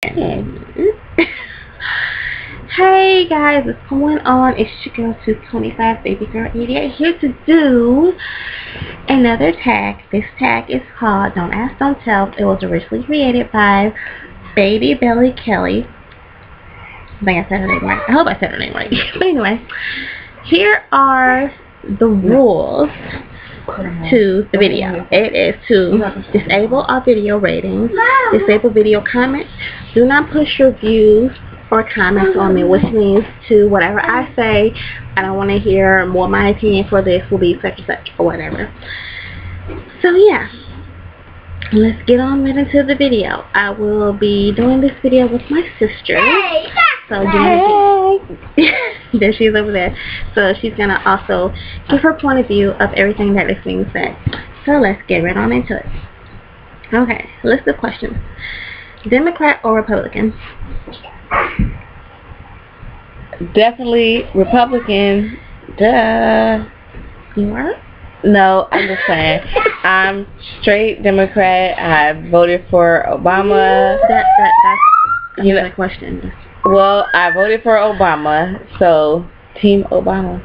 Hey guys, what's going on? It's your girl 225 baby girl 88 here to do another tag. This tag is called Don't Ask, Don't Tell. It was originally created by Baby Belly Kelly. I think I said her name right. I hope I said her name right. But anyway, here are the rules to the video. It is to disable our video ratings, disable video comments, do not push your views or comments on me, which means to whatever I say, I don't want to hear more. My opinion for this will be such and such or whatever. So yeah, let's get on right into the video. I will be doing this video with my sister. So there she is over there. So she's gonna also give her point of view of everything that is being said. So let's get right on into it. Okay, list of questions. Democrat or Republican? Definitely Republican. Duh. You are? No, I'm just saying. I'm straight Democrat. I voted for Obama. That's another question. Well, I voted for Obama, so Team Obama.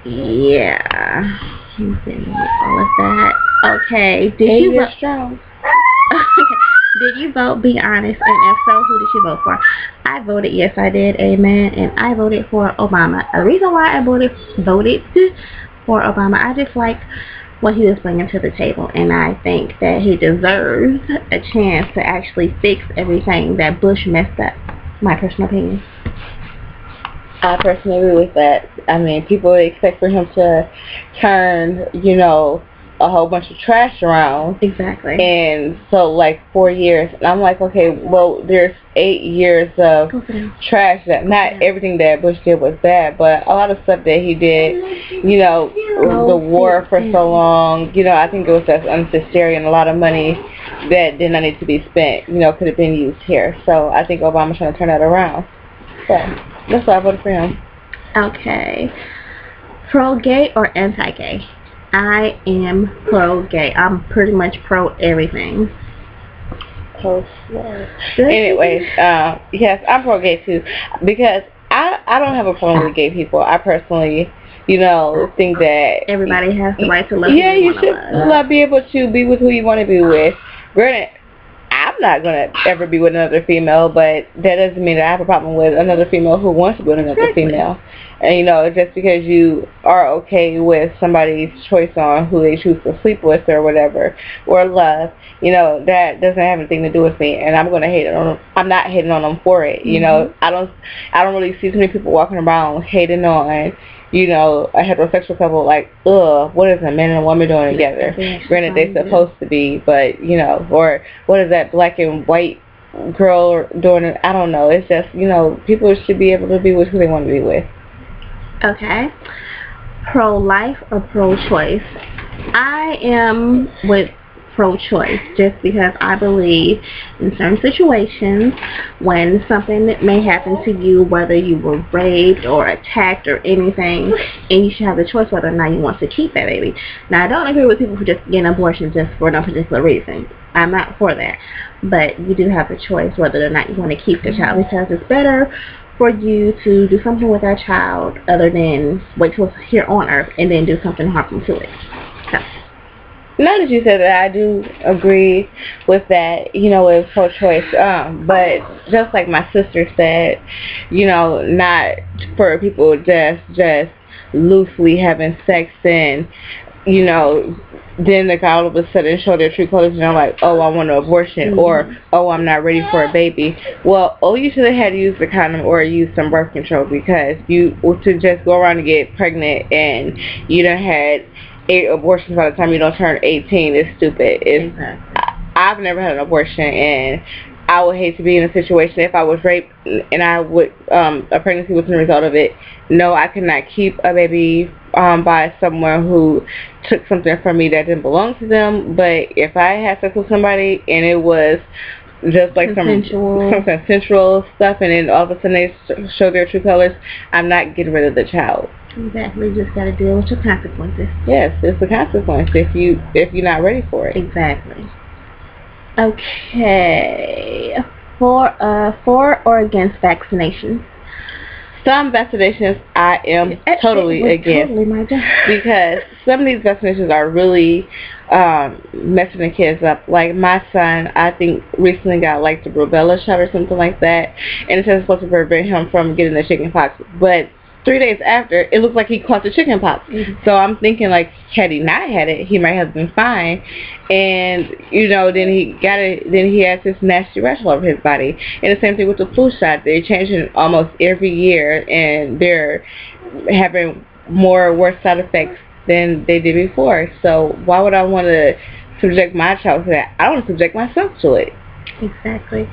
Yeah. All of that. Okay. Did you vote? Strong. Okay. Did you vote? Be honest. And if so, who did you vote for? I voted yes, I did. Amen. And I voted for Obama. The reason why I voted for Obama, I just like what he was bringing to the table, and I think that he deserves a chance to actually fix everything that Bush messed up. My personal opinion. I personally agree with that. I mean, people expect for him to turn, a whole bunch of trash around. Exactly. And so, like, 4 years. And I'm like, okay, well, there's 8 years of trash. That not everything that Bush did was bad, but a lot of stuff that he did, the war for so long, I think it was just unnecessary, and a lot of money that did not need to be spent, could have been used here. So I think Obama's trying to turn that around. So that's why I voted for him. Okay. Pro-gay or anti-gay? I am pro-gay. I'm pretty much pro-everything. Anyways, yes, I'm pro-gay too, because I don't have a problem with gay people. I personally, think that everybody has the right to love. Yeah, you should be able to be with who you want to be with. Granted, I'm not going to ever be with another female, but that doesn't mean that I have a problem with another female who wants to be with another female. And, just because you are okay with somebody's choice on who they choose to sleep with or whatever, or love, that doesn't have anything to do with me. And I'm going to hate it on them. I'm not hating on them for it. I don't really see too many people walking around hating on, a heterosexual couple, like, ugh, what is a man and a woman doing together? Granted, they're supposed to be, but, or what is that black and white girl doing? I don't know. It's just, people should be able to be with who they want to be with. Okay. Pro-life or pro-choice? I am with pro-choice just because I believe in certain situations when something that may happen to you, whether you were raped or attacked or anything, and you should have the choice whether or not you want to keep that baby. Now, I don't agree with people who just get an abortion just for no particular reason. I'm not for that. But you do have the choice whether or not you want to keep the child, because it's better for you to do something with that child other than wait till it's here on earth and then do something harmful to it. So. Now that you said that, I do agree with that, with pro-choice. But just like my sister said, not for people just loosely having sex and, then they all of a sudden show their true colors and they're like, oh, I want an abortion, or, oh, I'm not ready for a baby. Well, you should have had to use the condom or use some birth control, because to just go around and get pregnant and you done had 8 abortions by the time you don't turn 18 is stupid. I've never had an abortion, and I would hate to be in a situation if I was raped and a pregnancy was the result of it. No, I could not keep a baby by someone who took something from me that didn't belong to them. But if I had sex with somebody and it was just like some consensual stuff, and then all of a sudden they show their true colors, I'm not getting rid of the child. Exactly. You just got to deal with your consequences. Yes, it's the consequence if you're not ready for it. Exactly. Okay. For or against vaccinations? Some vaccinations I am totally against, because some of these vaccinations are really messing the kids up. Like my son, I think recently got like the rubella shot or something like that, and it says it's supposed to prevent him from getting the chicken pox. But 3 days after, it looked like he caught the chicken pox. So I'm thinking, like, had he not had it, he might have been fine. And then he got it. Then he has this nasty rash all over his body. And the same thing with the flu shot. They're changing almost every year, and they're having more worse side effects than they did before. So why would I want to subject my child to that? I want to subject myself to it. Exactly.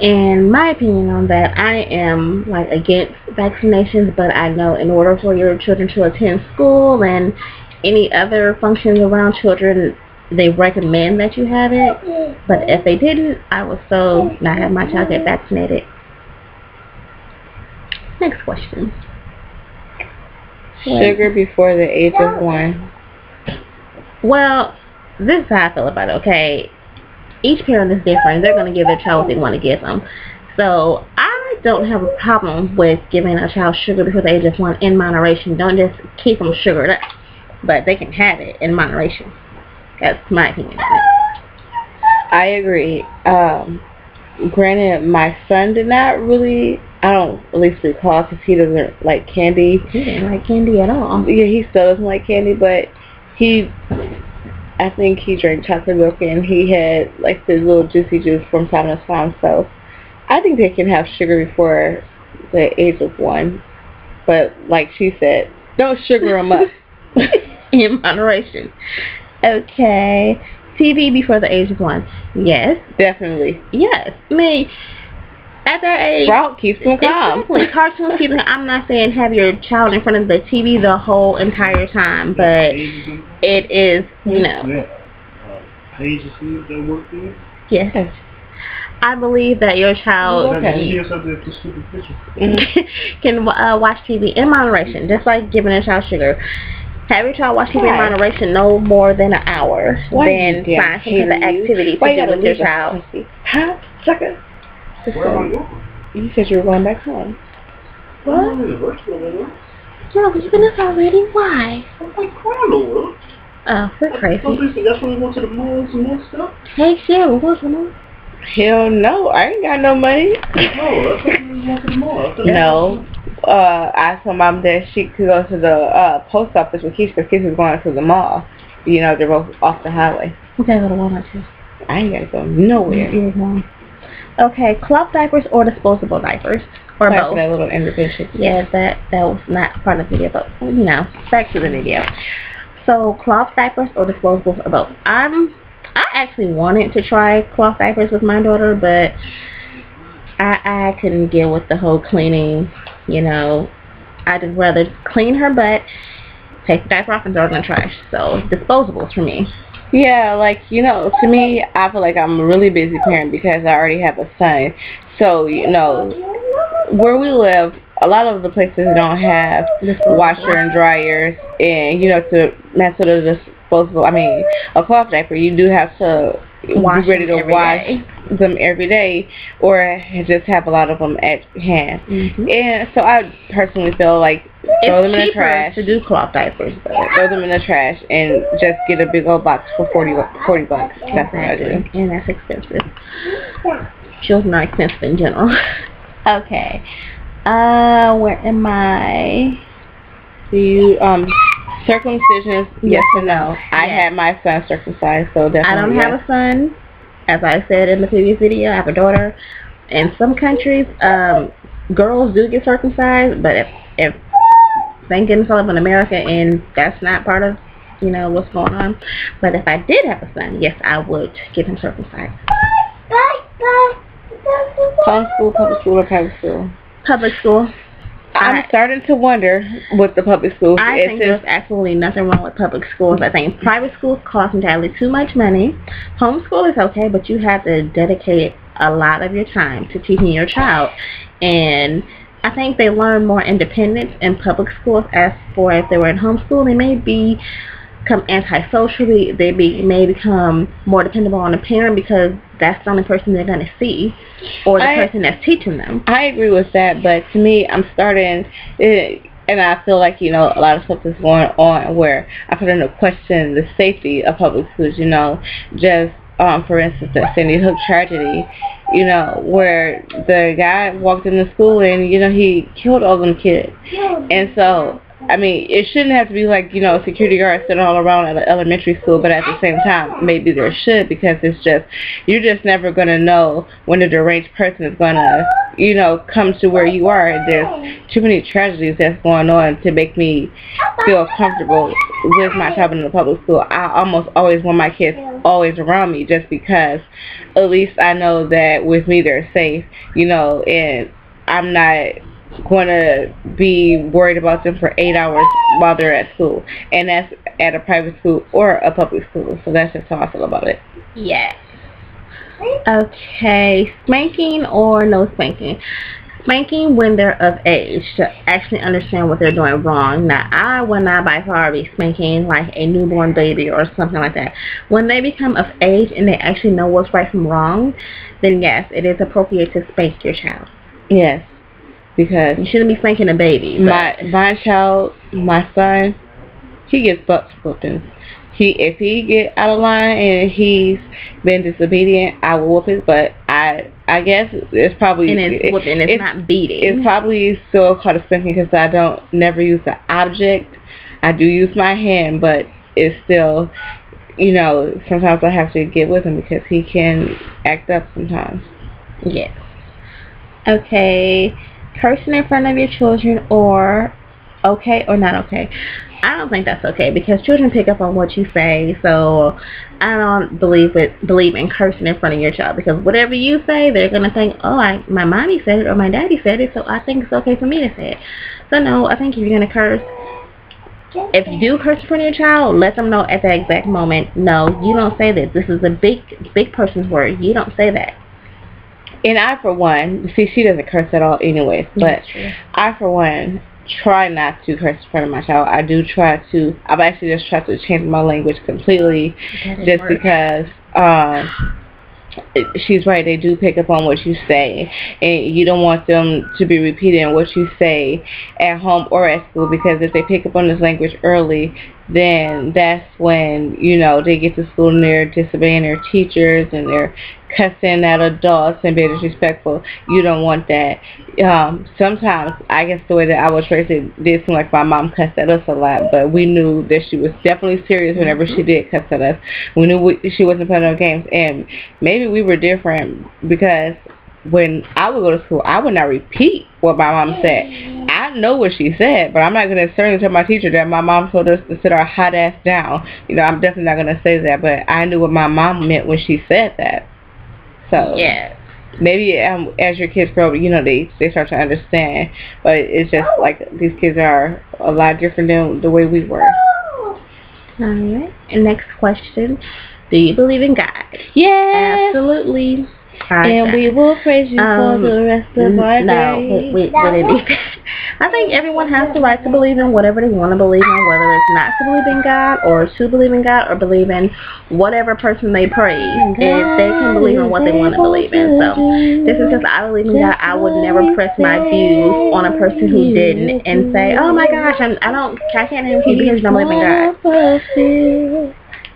And my opinion on that, I am like against vaccinations, but I know in order for your children to attend school and any other functions around children, they recommend that you have it. But if they didn't, I would still not have my child get vaccinated. Next question. Sugar before the age of 1. Well, this is how I feel about it, okay? Each parent is different. They're going to give their child what they want to give them. So I don't have a problem with giving a child sugar before the age of 1 in moderation. Don't just keep them sugared up. But they can have it in moderation. That's my opinion on it. I agree. Granted, my son did not really, I don't at least recall, because he doesn't like candy. He didn't like candy at all. Yeah, he still doesn't like candy, but I think he drank chocolate milk, and he had like the little juicy juice from time to time. So I think they can have sugar before the age of 1. But like she said, don't sugar them up. In moderation. Okay. TV before the age of 1. Yes. Definitely. Yes. I mean, at that age, Sprout keeps them calm. Exactly. Cartoons keep them. I'm not saying have your child in front of the TV the whole entire time, but it is, Pages that work there? Yes. I believe that your child can watch TV in moderation, just like giving a child sugar. Have your child watch TV in moderation no more than an hour. Then find some kind of activity to do with your child. Huh? Sucker? Where am I going? You said you were going back home. What? No, but you've been up already. Why? I'm like crying over. Oh, we're crazy. That's when we went to the malls and that stuff? Hey, Cheryl, what's going on? Hell no, I ain't got no money. No, that's when we went to the mall. No. I told Mom that she could go to the post office with Keisha, because Keisha was going to the mall. They're both off the highway. We gotta go to Walmart too. I ain't gotta go nowhere. Okay, cloth diapers or disposable diapers? Or both? That little intervention. Yeah, that was not part of the video, but back to the video. So cloth diapers or disposables or both? I actually wanted to try cloth diapers with my daughter, but I couldn't deal with the whole cleaning. I'd just rather clean her butt, take the diaper off, and throw it in the trash. So disposables for me. Yeah, to me, I feel like I'm a really busy parent because I already have a son. So, where we live, a lot of the places don't have washer and dryers, and, to mess with a disposable, a cloth diaper, you do have to be ready to wash them every day, or just have a lot of them at hand. And so I personally feel like throw them in the trash. To do cloth diapers, but throw them in the trash and just get a big old box for $40. That's what I do. And that's expensive. Children are expensive in general. Okay. Where am I? Do you circumcisions? Yes or no? I had my son circumcised, so definitely. I don't have a son. As I said in the previous video, I have a daughter. In some countries, girls do get circumcised, but if thank goodness I live in America and that's not part of what's going on. But if I did have a son, yes, I would get him circumcised. Homeschool, public school, or private school? Public school. I'm starting to wonder with the public schools. I think there's absolutely nothing wrong with public schools. I think private schools cost entirely too much money. Homeschool is okay, but you have to dedicate a lot of your time to teaching your child. And I think they learn more independence in public schools. As for if they were in homeschool, they may be become antisocial. They may become more dependable on the parent because that's the only person they're going to see, or the person that's teaching them. I agree with that, but to me, I'm starting, and I feel like, a lot of stuff is going on where I'm starting to question the safety of public schools, just, for instance, the Sandy Hook tragedy, where the guy walked into school and, he killed all them kids. And so, I mean, it shouldn't have to be like, security guards sitting all around at an elementary school, but at the same time, maybe there should, because you're just never going to know when a deranged person is going to, come to where you are. There's too many tragedies that's going on to make me feel comfortable with my child in the public school. I almost always want my kids always around me, just because at least I know that with me they're safe, and I'm not going to be worried about them for 8 hours while they're at school, and that's at a private school or a public school. So that's just how I feel about it. Yes. Okay, spanking or no spanking? Spanking when they're of age to actually understand what they're doing wrong. Now, I will not by far be spanking like a newborn baby or something like that. When they become of age and they actually know what's right from wrong, then yes, it is appropriate to spank your child. Yes. Because you shouldn't be spanking a baby. My child, my son, he gets butt whoopings. If he get out of line and he's been disobedient, I will whoop his butt. I guess it's probably, and it's whooping. It's not beating. It's probably still called a spanking because I never use the object. I do use my hand, but it's still, sometimes I have to get with him because he can act up sometimes. Yes. Okay. Cursing in front of your children, or okay or not okay? I don't think that's okay, because children pick up on what you say. So I don't believe in cursing in front of your child, because whatever you say, they're gonna think, oh, my mommy said it or my daddy said it, so I think it's okay for me to say it. So no, I think if you're gonna curse, if you do curse in front of your child, let them know at that exact moment, no, you don't say that. This is a big person's word. You don't say that. And I, for one, see, she doesn't curse at all anyways, but I, for one, try not to curse in front of my child. I've actually just tried to change my language completely, just because she's right, they do pick up on what you say, and you don't want them to be repeating what you say at home or at school, because if they pick up on this language early, then that's when, they get to school and they're disobeying their teachers and they're cussing at adults and being disrespectful. You don't want that. Sometimes, I guess the way that I was raised, it did seem like my mom cussed at us a lot, but we knew that she was definitely serious whenever she did cuss at us. We knew she wasn't playing no games, and maybe we were different, because when I would go to school, I would not repeat what my mom said. I know what she said, but I'm not going to certainly tell my teacher that my mom told us to sit our hot ass down. I'm definitely not going to say that, but I knew what my mom meant when she said that. So yeah, maybe as your kids grow up, they start to understand, but it's just like these kids are a lot different than the way we were. Alright, and next question, do you believe in God? Yeah, absolutely. And we will praise you for the rest of our day. No, I think everyone has the right to believe in whatever they want to believe in, whether it's not to believe in God, or to believe in God, or believe in whatever person they praise. If they can believe in what they want to believe in. So this is because I believe in God. I would never press my views on a person who didn't and say, oh my gosh, I can't have you because you don't believe in God.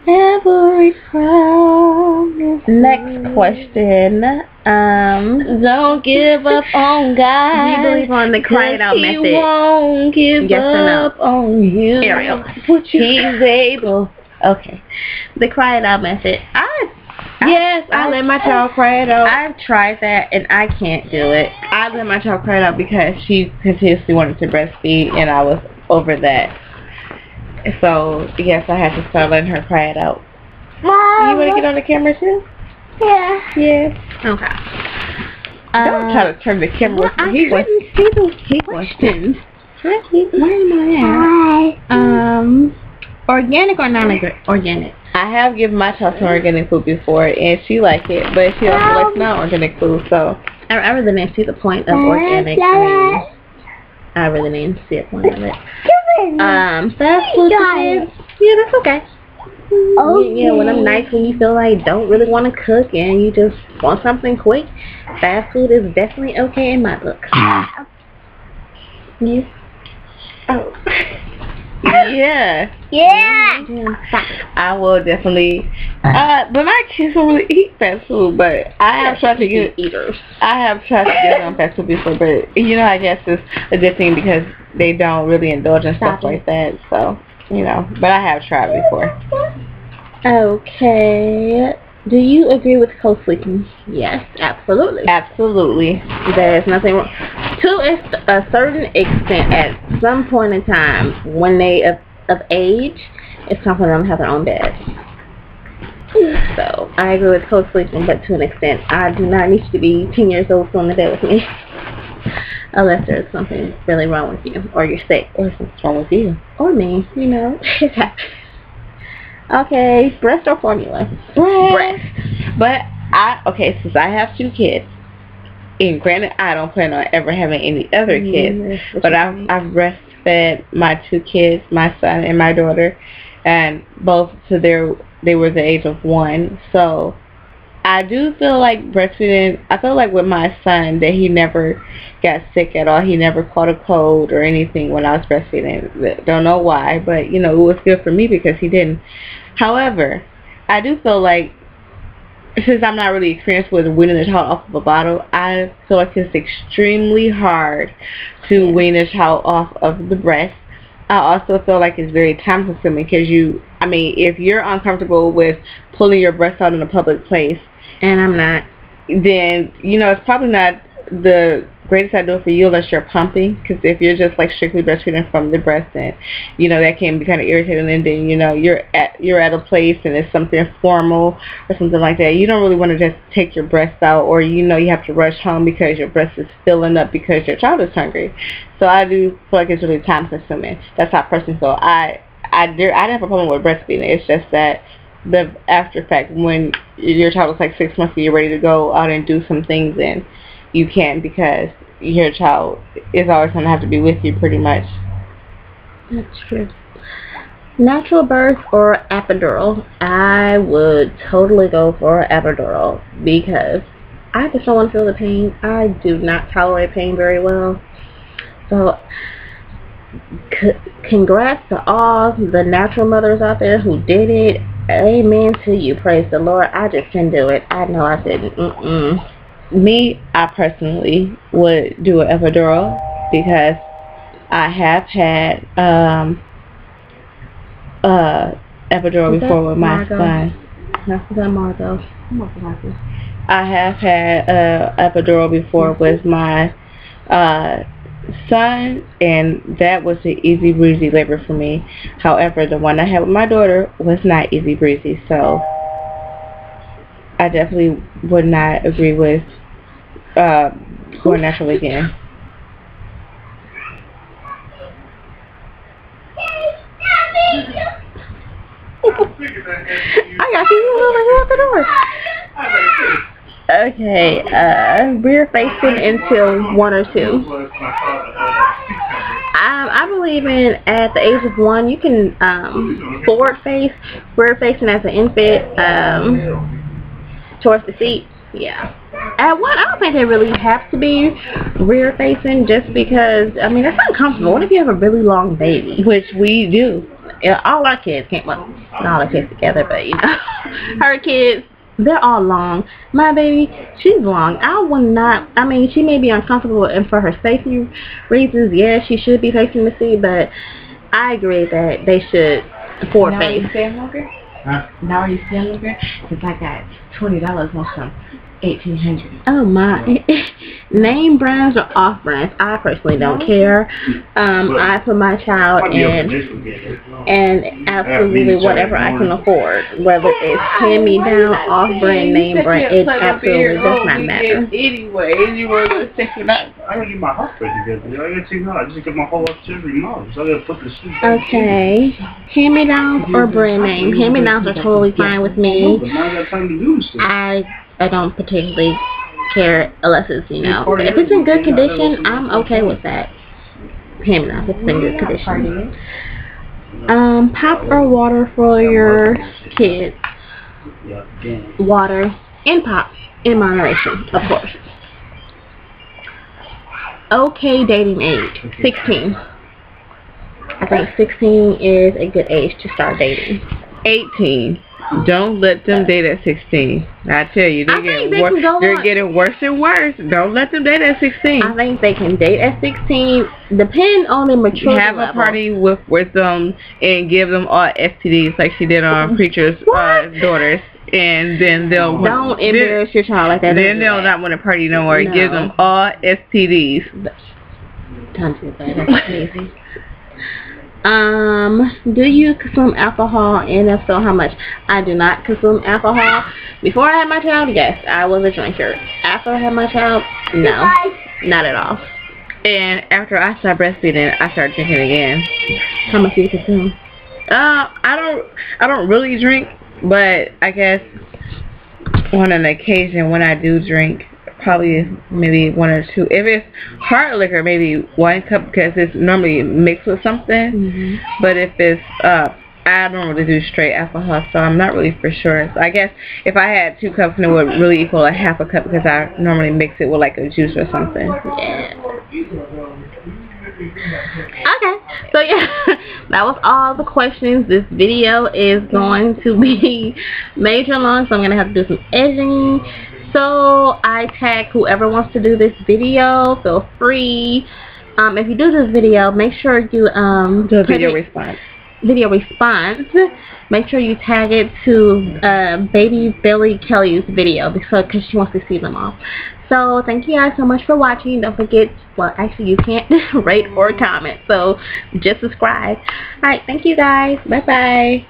Every promise. Next question. Don't give up on God. Do you believe on the cry it out method? He won't give up on you. Ariel. He's able. Okay. The cry it out method. I let my child cry it out. I've tried that and I can't do it. I let my child cry it out because she continuously wanted to breastfeed, and I was over that. So, yes, I had to start letting her cry it out. Mom, you want to get on the camera too? Yeah. Yeah. Okay. Don't try to turn the camera. I couldn't see the questions. Where am I at? Organic or non-organic? I have given my child some organic food before, and she liked it, but she also likes non-organic food, so. I really didn't see the point of organic. I really didn't see the point of it. Fast food for kids, Yeah, that's okay. Yeah, when I'm nice, when you feel like don't really want to cook and you just want something quick, fast food is definitely okay in my book. Yes. Oh. Yeah. I will definitely. But my kids don't really eat fast food. But I have tried to get eaters. I have tried to get them fast food before, but I guess it's a good thing because they don't really indulge in stuff like that. So but I have tried before. Okay. Do you agree with co-sleeping? Yes, absolutely. Absolutely. There's nothing wrong. To a certain extent, at some point in time, when they of age, it's time for them to have their own bed. So, I agree with co-sleeping, but to an extent. I do not need you to be 10 years old still in the bed with me. Unless there's something really wrong with you, or you're sick, or something's wrong with you. Or me, It happens. Okay, breast or formula? Breast. But since I have 2 kids, and granted I don't plan on ever having any other kids, but I've breastfed my 2 kids, my son and my daughter, and both they were the age of 1. So I do feel like breastfeeding, I feel like with my son that he never got sick at all. He never caught a cold or anything when I was breastfeeding. Don't know why, but it was good for me because he didn't. However, I do feel like since I'm not really experienced with weaning a child off of a bottle, I feel like it's extremely hard to wean a child off of the breast. I also feel like it's very time consuming because if you're uncomfortable with pulling your breast out in a public place, and I'm not, then it's probably not the greatest idea for you unless you're pumping, because if you're just like strictly breastfeeding from the breast, then that can be kind of irritating, and then you're at a place and it's something formal or something like that. You don't really want to just take your breast out, or you have to rush home because your breast is filling up because your child is hungry. So I do feel like it's really time consuming. That's how I personally feel. I didn't have a problem with breastfeeding. It's just that the after fact, when your child is like 6 months and you're ready to go out and do some things, and you can't because your child is always going to have to be with you pretty much. That's true. Natural birth or epidural? I would totally go for epidural because I just don't want to feel the pain. I do not tolerate pain very well. So, congrats to all the natural mothers out there who did it. Amen to you. Praise the Lord. I just couldn't do it. I know I didn't. Me, I personally would do an epidural because I have had epidural before with my son. That's Margot. I have had epidural before with my son, and that was an easy breezy labor for me. However, the one I had with my daughter was not easy breezy, so I definitely would not agree with going natural again. I got people over here at the door. Okay, rear facing until 1 or 2. I believe in at the age of 1 you can forward face, rear facing as an infant towards the seat. Yeah. At 1, I don't think they really have to be rear facing just because, that's uncomfortable. What if you have a really long baby? Which we do. Yeah, all our kids can't, well, not all our kids together, but her kids, they're all long. My baby, she's long. I would not, she may be uncomfortable, and for her safety reasons, yeah, she should be facing the seat, but I agree that they should forward face. Now are you staying longer? Huh? Now are you staying longer? Because I got $20 on some $1,800. Oh my. Name brands or off brands, I personally don't care. I put my child in and absolutely whatever I can afford, whether it's hand-me-down, off-brand, name brand, it absolutely does not matter. Anyway, you were going to take it out. I gotta get my hospital together. I gotta take it out. I just get my whole upstairs remodeled. So I gotta put the shit back. Okay. Hand-me-downs or brand name? Hand-me-downs are totally fine with me. I don't particularly care unless it's, if it's in good condition, I'm okay with that. Hand-me-downs, if it's in good condition. Pop or water for your kids. Water and pop in moderation, of course. Okay, dating age, 16. I think 16 is a good age to start dating. 18. Don't let them date at 16. I tell you, they're getting worse and worse. Don't let them date at 16. I think they can date at 16. Depend on their maturity Have level. a party with them and give them all STDs like she did on Preacher's daughters. And then they'll don't embarrass your child like that. Then they'll not want to party no more. No. Give them all STDs. Don't do that. That's crazy. Do you consume alcohol, and if so, how much? I do not consume alcohol. Before I had my child, yes, I was a drinker. After I had my child, no, not at all. And after I started breastfeeding, I started drinking again. How much do you consume? I don't really drink, but I guess on an occasion when I do drink, probably maybe 1 or 2. If it's hard liquor, maybe 1 cup because it's normally mixed with something. But if it's I don't really do straight alcohol, so I'm not really for sure. So I guess if I had 2 cups, it would really equal a half a cup because I normally mix it with like a juice or something. Yeah. Okay, so yeah, that was all the questions. This video is going to be major long, so I'm gonna have to do some editing. So I tag whoever wants to do this video. Feel free. If you do this video, make sure you do a video response. Make sure you tag it to Baby Billy Kelly's video because she wants to see them all. So thank you guys so much for watching. Don't forget, well, actually you can't rate or comment, so just subscribe. Alright, thank you guys. Bye bye.